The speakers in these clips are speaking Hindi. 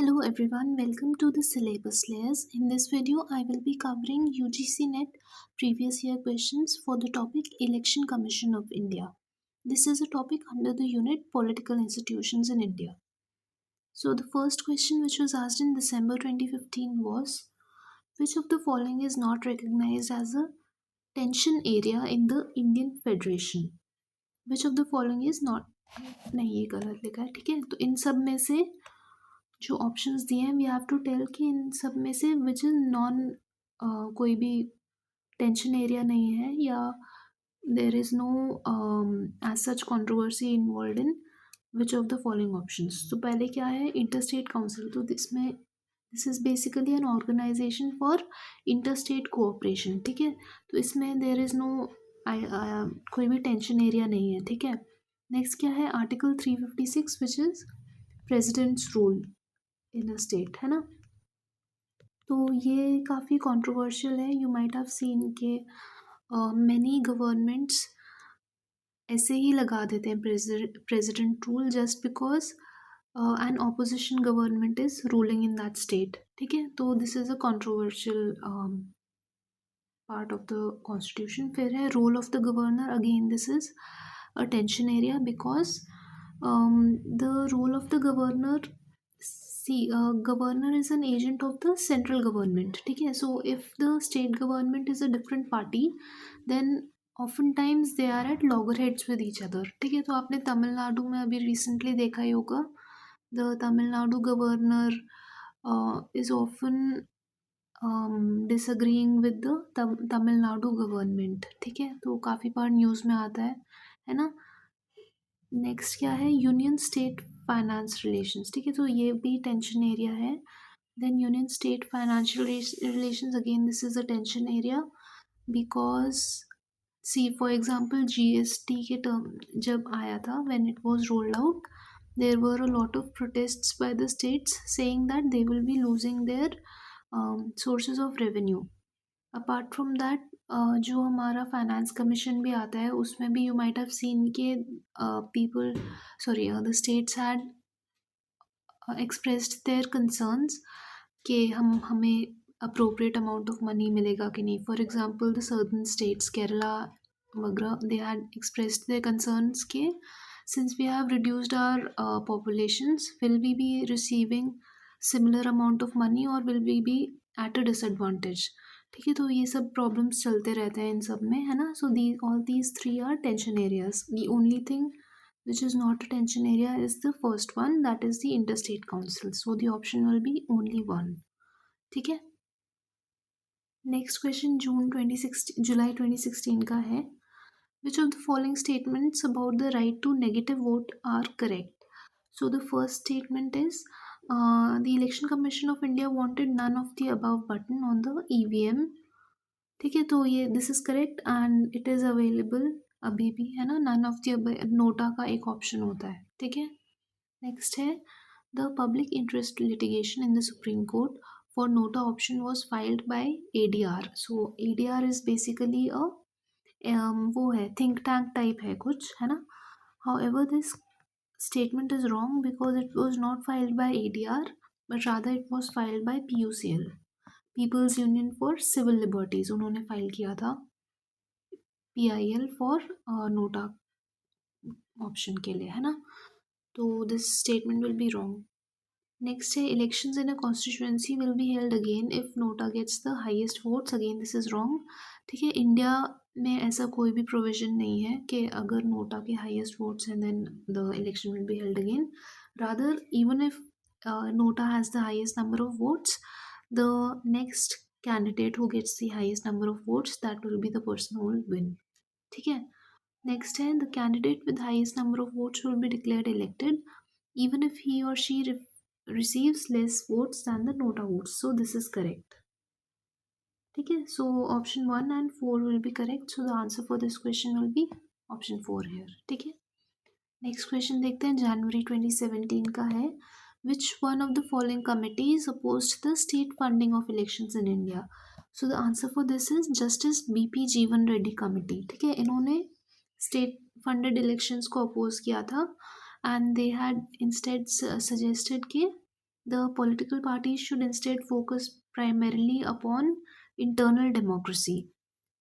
Hello everyone, welcome to the syllabus layers. In this video, I will be covering UGC net previous year questions for the topic Election Commission of India. This is a topic under the unit Political Institutions in India. So the first question which was asked in December 2015 was, which of the following is not recognized as a tension area in the Indian Federation? Which of the following is not, नहीं ये गलत लिखा है, ठीक है, तो इन सब में से जो ऑप्शंस दिए हैं वी हैव टू टेल कि इन सब में से विच इज नॉन कोई भी टेंशन एरिया नहीं है या there is no as such controversy involved in which of the following options. तो पहले क्या है इंटरस्टेट काउंसिल. तो इसमें this is basically an organisation for interstate cooperation. ठीक है, तो इसमें देर इज नो कोई भी टेंशन एरिया नहीं है. ठीक है, नेक्स्ट क्या है article 356 which is president's rule in a state, है ना. तो ये काफ़ी कंट्रोवर्शियल है. यू माइट हैव सीन के मैनी गवर्नमेंट्स ऐसे ही लगा देते हैं president rule just because an opposition government is ruling in that state. ठीक है, तो this is a controversial part of the constitution. फिर है role of the governor. Again this is a tension area because the role of the governor, see governor is an agent of the central government. ठीक है, so if the state government is a different party then oftentimes they are at loggerheads with each other. ठीक है, तो आपने तमिलनाडु में अभी रिसेंटली देखा ही होगा the Tamil Nadu governor is often disagreeing with the Tamil Nadu government. ठीक है, तो काफ़ी बार न्यूज़ में आता है ना. नेक्स्ट क्या है यूनियन स्टेट फाइनेंस रिलेशंस. ठीक है, तो ये भी टेंशन एरिया है. Then union state financial relations, again this is a tension area because see for example GST के टर्म जब आया था when it was rolled out there were a lot of protests by the states saying that they will be losing their sources of revenue. Apart from that जो हमारा फाइनेंस कमीशन भी आता है उसमें भी यू माइट हैव सीन के people the states had expressed their concerns कि हमें appropriate amount of money मिलेगा कि नहीं. For example, the southern states, Kerala वगैरह, they had expressed their concerns कि since we have reduced our populations, will we be receiving similar amount of money or will we be at a disadvantage. ठीक है, तो ये सब प्रॉब्लम्स चलते रहते हैं इन सब में, है ना. So the all these three are tension areas. The only thing which is not a tension area is the first one, that is the interstate council. So the option will be only one. ठीक है, नेक्स्ट क्वेश्चन जुलाई 2016 का है. which of the following statements about the right to negative vote are correct? So the first statement is the Election Commission of India wanted none of the above button on the EVM. ठीक है, तो ये this is correct and it is available अभी भी, है ना. नन ऑफ द नोटा का एक ऑप्शन होता है. ठीक है, नेक्स्ट है the public interest litigation in the Supreme court for NOTA option was filed by ADR. So ADR is basically अ वो है थिंक टैंक टाइप है कुछ, है ना. However this statement is wrong because it was not filed by ADR but rather it was filed by PUCL, people's union for civil liberties. उन्होंने फाइल किया था PIL फॉर नोटा ऑप्शन के लिए, है ना. तो this statement will be wrong. Next है elections in a constituency will be held again if NOTA gets the highest votes. Again this is wrong. ठीक है, इंडिया में ऐसा कोई भी प्रोविजन नहीं है कि अगर नोटा के हाईएस्ट वोट्स हैं then the election will be held again. Rather even if NOTA has the highest number of votes, the next candidate who gets the highest number of votes, that will be the person who will win. ठीक है, नेक्स्ट है the candidate with highest number of votes will be declared elected even if he or she receives less votes than the nota votes. So this is correct. ठीक है, so option 1 and 4 will be correct. So the answer for this question will be option 4 here. ठीक है, नेक्स्ट क्वेश्चन देखते हैं. जनवरी 2017 का है. Which one of the following committees opposed the state funding of elections in India? So the answer for this is Justice BP Jeevan Reddy Committee. ठीक है, इन्होंने state funded elections को oppose किया था and they had instead suggested कि The political parties should instead focus primarily upon internal democracy.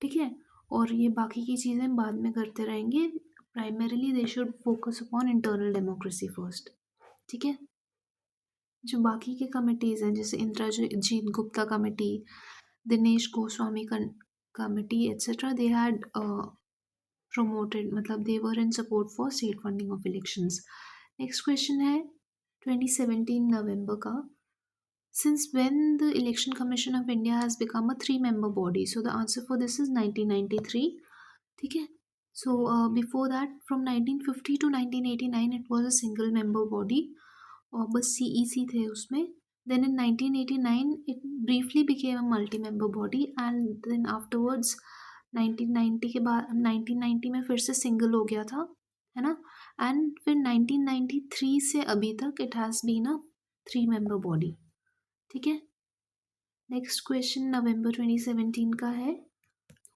ठीक है, और ये बाकी की चीज़ें बाद में करते रहेंगे. Primarily they should focus upon internal democracy first. ठीक है. जो बाकी के कमिटीज़ हैं जैसे Indrajit Gupta committee, Dinesh Goswami committee etcetera, they had promoted, मतलब they were in support for state funding of elections. Next question है 2017 नवंबर का. Since when the Election Commission of India has become a three-member body? So the answer for this is 1993. ठीक है. So before that, from 1950 to 1989 it was a single member body और बस CEC थे उसमें. Then in 1989 it briefly became a multi-member body and then afterwards 1990 के बाद 1990 में फिर से सिंगल हो गया था, है ना. एंड फिर 1993 से अभी तक it has been a three member body. ठीक है. नेक्स्ट क्वेश्चन नवंबर 2017 का है.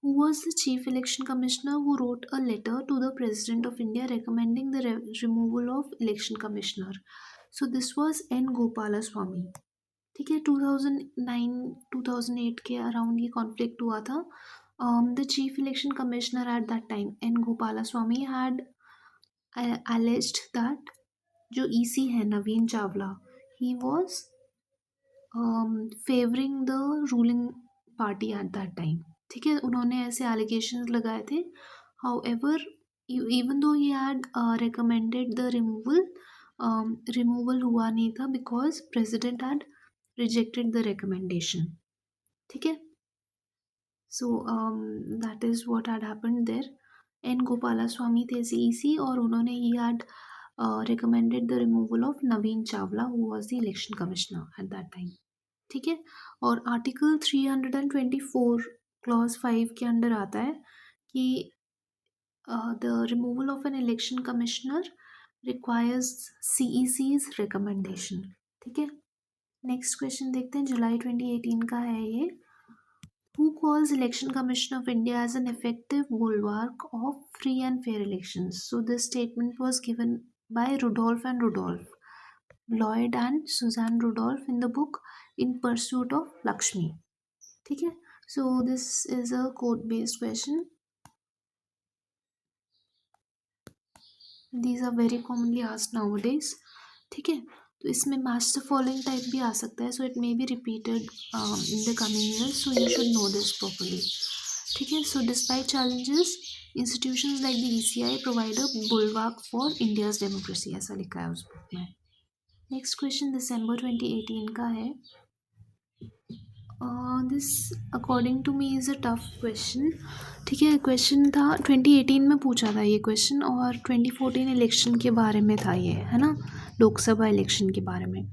Who was the chief election commissioner who wrote a letter to the president of India recommending the removal of election commissioner? So this was N Gopalaswamy. ठीक है. 2009-2008 के अराउंड ये कॉन्फ्लिक्ट हुआ था. The chief election commissioner at that time, N Gopalaswamy, had alleged that जो EC है Navin Chawla, he was favouring the ruling party at that time. ठीक है. उन्होंने ऐसे एलिगेशंस लगाए थे. However even though he had recommended the removal हुआ नहीं था because president had rejected the recommendation. ठीक है. So that is what had happened there. N Gopalaswami थे CEC और उन्होंने ही had recommended the removal of Navin Chawla who was the election commissioner at that time. ठीक है. और आर्टिकल 324 क्लॉज 5 के अंडर आता है कि the removal of N election commissioner requires CEC's recommendation. ठीक है. नेक्स्ट क्वेश्चन देखते हैं. जुलाई 2018 का है ये. Who calls Election Commission of India as an effective bulwark of free and fair elections? So this statement was given by Rudolph and Rudolph, Lloyd and Suzanne Rudolph in the book In Pursuit of Lakshmi. ठीक है. So this is a code based question. These are very commonly asked nowadays. ठीक है. तो इसमें match the following टाइप भी आ सकता है. So it may be repeated in the coming years. So you should know this properly. ठीक है. So despite challenges, institutions like the ECI provide a bulwark for India's democracy. ऐसा लिखा है उस बुक में. नेक्स्ट क्वेश्चन दिसंबर 2018 का है. This according to me is a tough question. ठीक है. क्वेश्चन था 2018 में पूछा था ये क्वेश्चन और 2014 इलेक्शन के बारे में था ये, है ना, लोकसभा इलेक्शन के बारे में.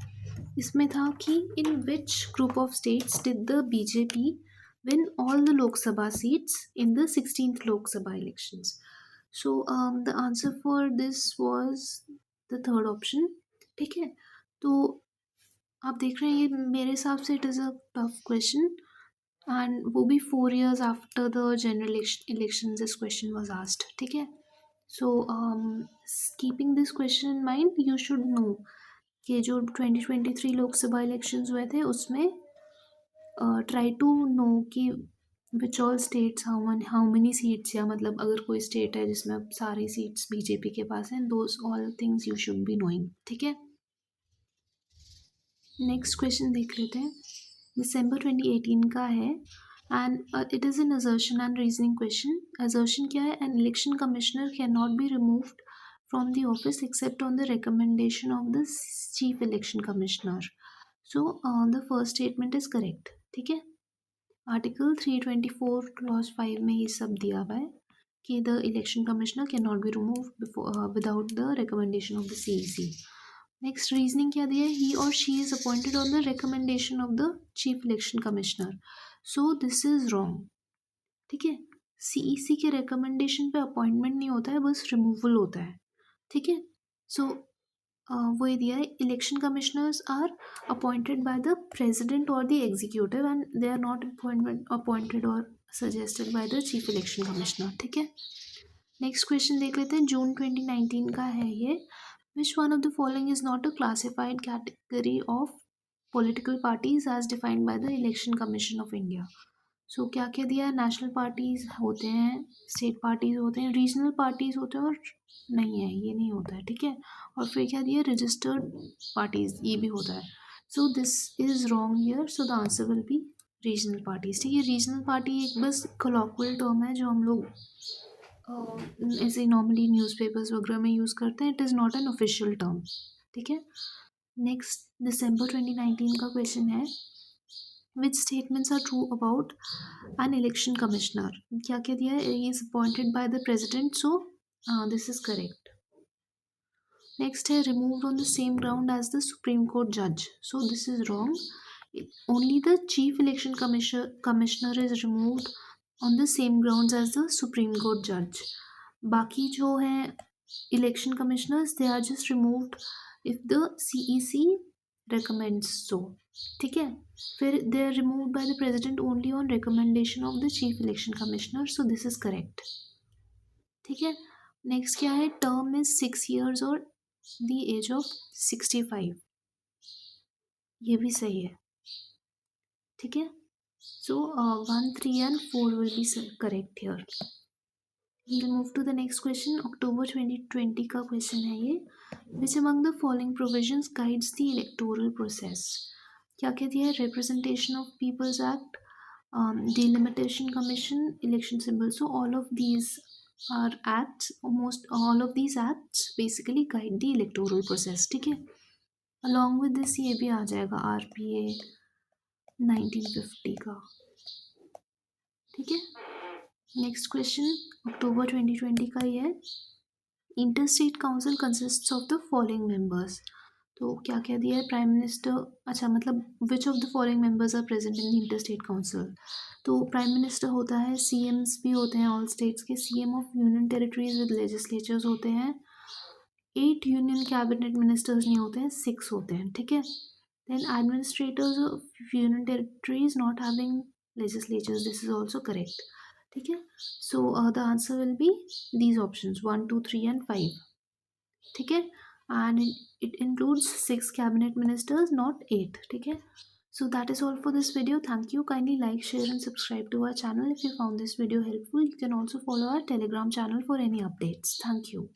इसमें था कि in which group of states did the BJP win all the Lok Sabha seats in the 16th Lok Sabha elections. So the answer for this was the third option. ठीक है. तो आप देख रहे हैं ये मेरे हिसाब से it is a tough question and वो भी 4 years after the general election this question was asked. ठीक है. So keeping this question in mind you should know कि जो 2023 लोकसभा इलेक्शंस हुए थे उसमें ट्राई टू नो कि which all states how many seats, या मतलब अगर कोई स्टेट है जिसमें सारी सीट्स BJP के पास हैं, those all things you should be knowing. ठीक है. नेक्स्ट क्वेश्चन देख लेते हैं. दिसंबर 2018 का है and it is an assertion and reasoning question. Assertion क्या है? N election commissioner can not be removed from the office except on the recommendation of the chief election commissioner. So the first statement is correct. ठीक है. आर्टिकल 324 क्लॉज 5 में ये सब दिया हुआ है कि the election commissioner can not be removed without the recommendation of the CEC. Next reasoning क्या दिया है? ही और she is appointed on the recommendation of the chief election commissioner. So this is wrong. ठीक है. CEC के रिकमेंडेशन पे अपॉइंटमेंट नहीं होता है, बस रिमूवल होता है. ठीक है. सो वो ये दिया है election commissioners are appointed by the president और the executive and they are not appointed और suggested by the chief election commissioner. ठीक है. नेक्स्ट क्वेश्चन देख लेते हैं. जून 2019 का है ये. Which one of the following is not a classified category of political parties as defined by the election commission of India. So क्या क्या दिया है, नेशनल पार्टीज होते हैं, स्टेट पार्टीज होते हैं, रीजनल पार्टीज होते हैं, और नहीं है, ये नहीं होता है, ठीक है। और फिर क्या दिया, रजिस्टर्ड पार्टीज, ये भी होता है। सो this is wrong here, so the answer will B regional parties, ठीक है। रीजनल पार्टी एक बस कोलॉक्वल टर्म है जो हम लोग ऐसे नॉर्मली न्यूज़पेपर्स वगैरह में यूज़ करते हैं, it is not an official term, ठीक है। नेक्स्ट दिसंबर 2019 का क्वेश्चन है, which statements are true about an election commissioner. क्या क्या दिया है, is appointed by the president, so this is correct. Next है, removed on the same ground as the Supreme Court जज, so this is wrong. Only the chief election commissioner is removed on the same ground as the Supreme Court जज। बाकी जो हैं election commissioners, they are just removed if the CEC recommends so, ठीक है। फिर they are removed by the president only on recommendation of the chief election commissioner, so this is correct, ठीक है। नेक्स्ट क्या है, टर्म इज 6 years और द एज ऑफ 65, ये भी सही है, ठीक है। सो 1, 3 and 4 will be correct here. We'll move to the next question. October 2020 का question है ये, which among the following provisions guides the electoral process। क्या क्या दिया है, representation of people's act, delimitation commission, election symbol, so all of these are acts, almost all of these acts basically guide the electoral process, ठीक है। along with this ये भी आ जाएगा RPA 1950 का, ठीक है। नेक्स्ट क्वेश्चन अक्टूबर 2020 का ही है, inter state council consists of the following members. तो क्या क्या दिया है, प्राइम मिनिस्टर, अच्छा मतलब which of the following members are present in the inter state council. तो प्राइम मिनिस्टर होता है, CMs भी होते हैं ऑल स्टेट्स के, CM of union territories with legislatures होते हैं, 8 यूनियन कैबिनेट मिनिस्टर्स नहीं होते हैं, 6 होते हैं, ठीक है। Then administrators of union territories not having legislatures, this is also correct, ठीक है। So the answer will be these options 1, 2, 3 and 5, ठीक है। And it includes 6 cabinet ministers, not 8, ठीक है। So that is all for this video. Thank you. Kindly like, share and subscribe to our channel if you found this video helpful. You can also follow our Telegram channel for any updates. Thank you.